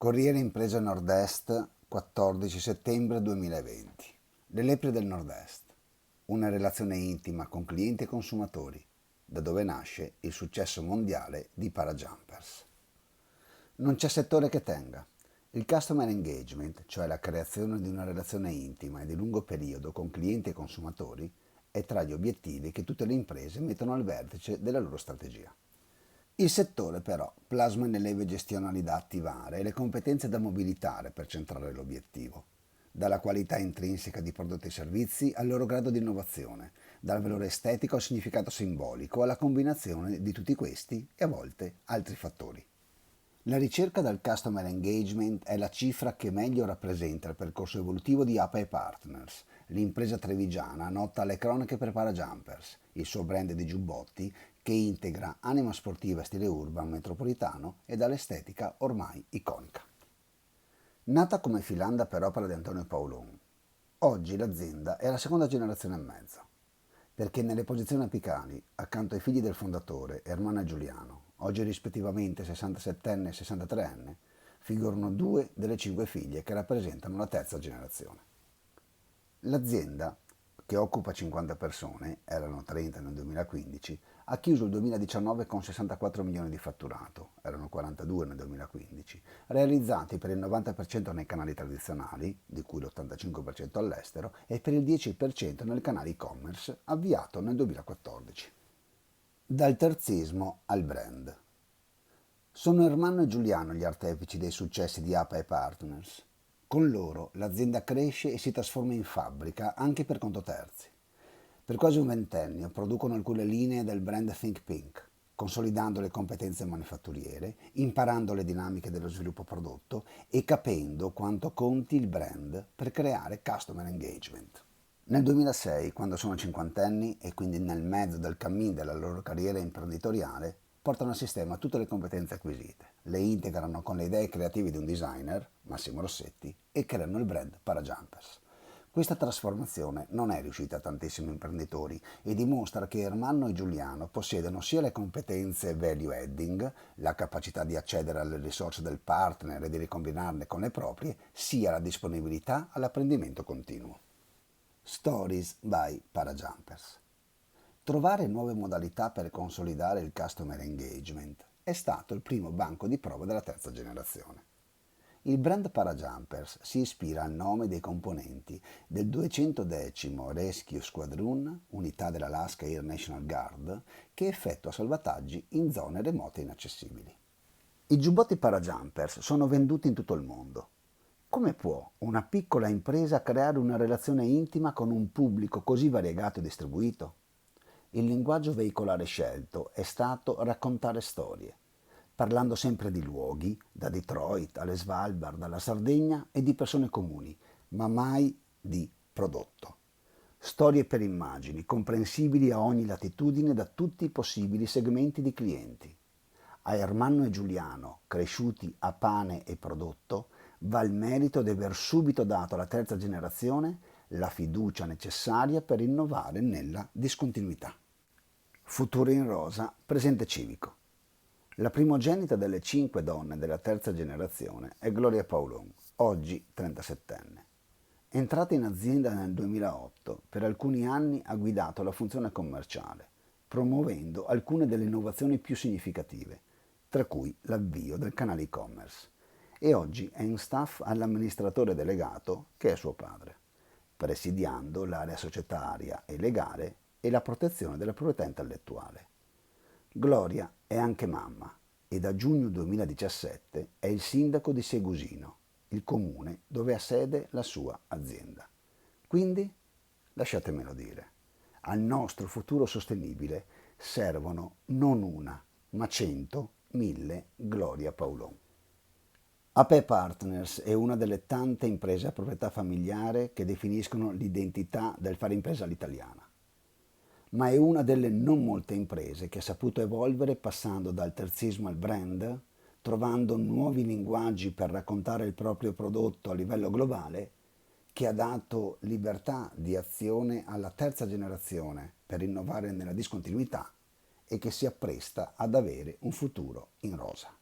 Corriere Impresa Nord-Est, 14 settembre 2020. Le lepri del Nord-Est. Una relazione intima con clienti e consumatori, da dove nasce il successo mondiale di Parajumpers. Non c'è settore che tenga. Il customer engagement, cioè la creazione di una relazione intima e di lungo periodo con clienti e consumatori, è tra gli obiettivi che tutte le imprese mettono al vertice della loro strategia. Il settore però plasma nelle leve gestionali da attivare e le competenze da mobilitare per centrare l'obiettivo, dalla qualità intrinseca di prodotti e servizi al loro grado di innovazione, dal valore estetico al significato simbolico alla combinazione di tutti questi e a volte altri fattori. La ricerca del customer engagement è la cifra che meglio rappresenta il percorso evolutivo di APA Partners, l'impresa trevigiana nota alle cronache per Parajumpers, il suo brand di giubbotti che integra anima sportiva e stile urban metropolitano e dall'estetica ormai iconica. Nata come filanda per opera di Antonio Paolon, oggi l'azienda è la seconda generazione e mezzo, perché nelle posizioni apicali, accanto ai figli del fondatore, Ermanno e Giuliano, oggi rispettivamente 67enne e 63enne, figurano due delle 5 figlie che rappresentano la terza generazione. L'azienda, che occupa 50 persone, erano 30 nel 2015, ha chiuso il 2019 con 64 milioni di fatturato, erano 42 nel 2015, realizzati per il 90% nei canali tradizionali, di cui l'85% all'estero, e per il 10% nel canale e-commerce, avviato nel 2014. Dal terzismo al brand. Sono Ermanno e Giuliano gli artefici dei successi di APA Partners. Con loro l'azienda cresce e si trasforma in fabbrica anche per conto terzi. Per quasi un ventennio producono alcune linee del brand Think Pink, consolidando le competenze manifatturiere, imparando le dinamiche dello sviluppo prodotto e capendo quanto conti il brand per creare customer engagement. Nel 2006, quando sono cinquantenni e quindi nel mezzo del cammin della loro carriera imprenditoriale, portano a sistema tutte le competenze acquisite, le integrano con le idee creative di un designer, Massimo Rossetti, e creano il brand Parajumpers. Questa trasformazione non è riuscita a tantissimi imprenditori e dimostra che Ermanno e Giuliano possiedono sia le competenze value adding, la capacità di accedere alle risorse del partner e di ricombinarle con le proprie, sia la disponibilità all'apprendimento continuo. Stories by Parajumpers. Trovare nuove modalità per consolidare il customer engagement è stato il primo banco di prova della terza generazione. Il brand Parajumpers si ispira al nome dei componenti del 210° Rescue Squadron, unità dell'Alaska Air National Guard, che effettua salvataggi in zone remote e inaccessibili. I giubbotti Parajumpers sono venduti in tutto il mondo. Come può una piccola impresa creare una relazione intima con un pubblico così variegato e distribuito? Il linguaggio veicolare scelto è stato raccontare storie, parlando sempre di luoghi, da Detroit alle Svalbard, alla Sardegna, e di persone comuni, ma mai di prodotto. Storie per immagini, comprensibili a ogni latitudine da tutti i possibili segmenti di clienti. A Ermanno e Giuliano, cresciuti a pane e prodotto, va il merito di aver subito dato alla terza generazione la fiducia necessaria per innovare nella discontinuità. Futuro in rosa, presente civico. La primogenita delle 5 donne della terza generazione è Gloria Paolon, oggi 37enne. Entrata in azienda nel 2008, per alcuni anni ha guidato la funzione commerciale, promuovendo alcune delle innovazioni più significative, tra cui l'avvio del canale e-commerce, e oggi è in staff all'amministratore delegato che è suo padre, presidiando l'area societaria e legale e la protezione della proprietà intellettuale. Gloria è anche mamma e da giugno 2017 è il sindaco di Segusino, il comune dove ha sede la sua azienda. Quindi, lasciatemelo dire, al nostro futuro sostenibile servono non una, ma 100, 1000 Gloria Paolon. APE Partners è una delle tante imprese a proprietà familiare che definiscono l'identità del fare impresa all'italiana, ma è una delle non molte imprese che ha saputo evolvere passando dal terzismo al brand, trovando nuovi linguaggi per raccontare il proprio prodotto a livello globale, che ha dato libertà di azione alla terza generazione per innovare nella discontinuità e che si appresta ad avere un futuro in rosa.